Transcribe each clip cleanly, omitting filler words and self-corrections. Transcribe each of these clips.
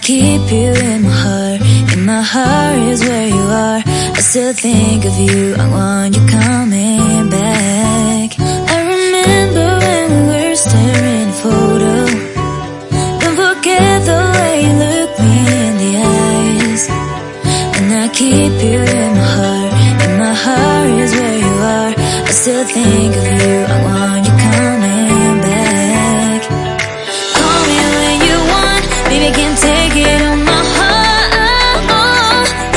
keep you in my heart. In my heart is where you are. I still think of you, I want you coming back. I remember when we were staring at a photo. Don't forget the way you look me in the eyes. And I keep you in my heart. In my heart is where you are. I still think of you, I want you coming back. Call me when you want, baby, I can't take it on my heart.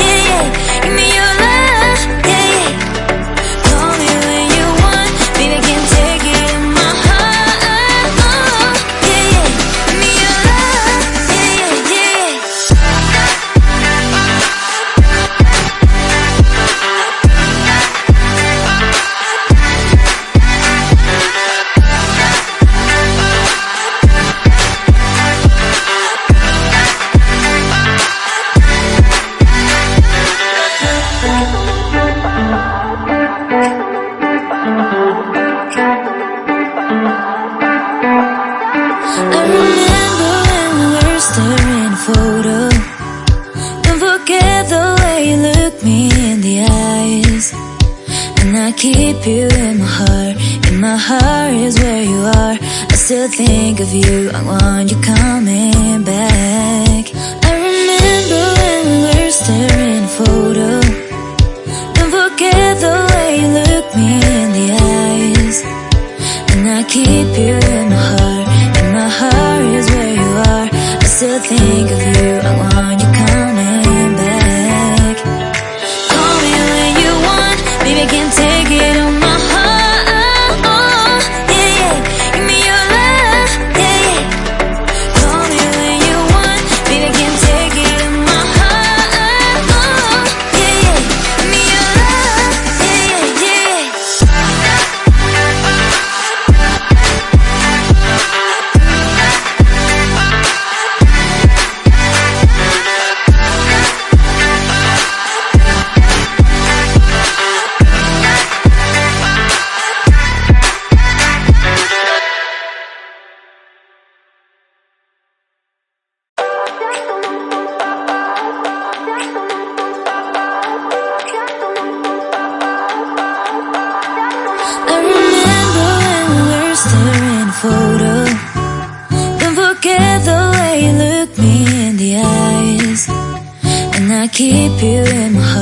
Yeah, yeah, give me your love, yeah, yeah. Call me when you want, baby, I can't take it on my heart. Yeah, yeah, give me your love, yeah, yeah, yeah. I remember when we were staring at a photo. Don't forget the way you look me in the eyes. And I keep you in my heart. In my heart is where you are. I still think of you, I want you coming back. I remember when we were staring at a photo. Don't forget the way you look me in the eyes. And I keep you in my heart. In my heart is where you are. I still think of you, I want you coming back. Call me when you want, baby, I can't take it on my heart. Yeah, yeah, give me your love, yeah, yeah. Call me when you want, baby, I can't take it on my heart. Yeah, yeah, give me your love, yeah, yeah, yeah. I remember when we were staring at a photo. Don't forget the way you look me in the eyes. And I keep you in my heart.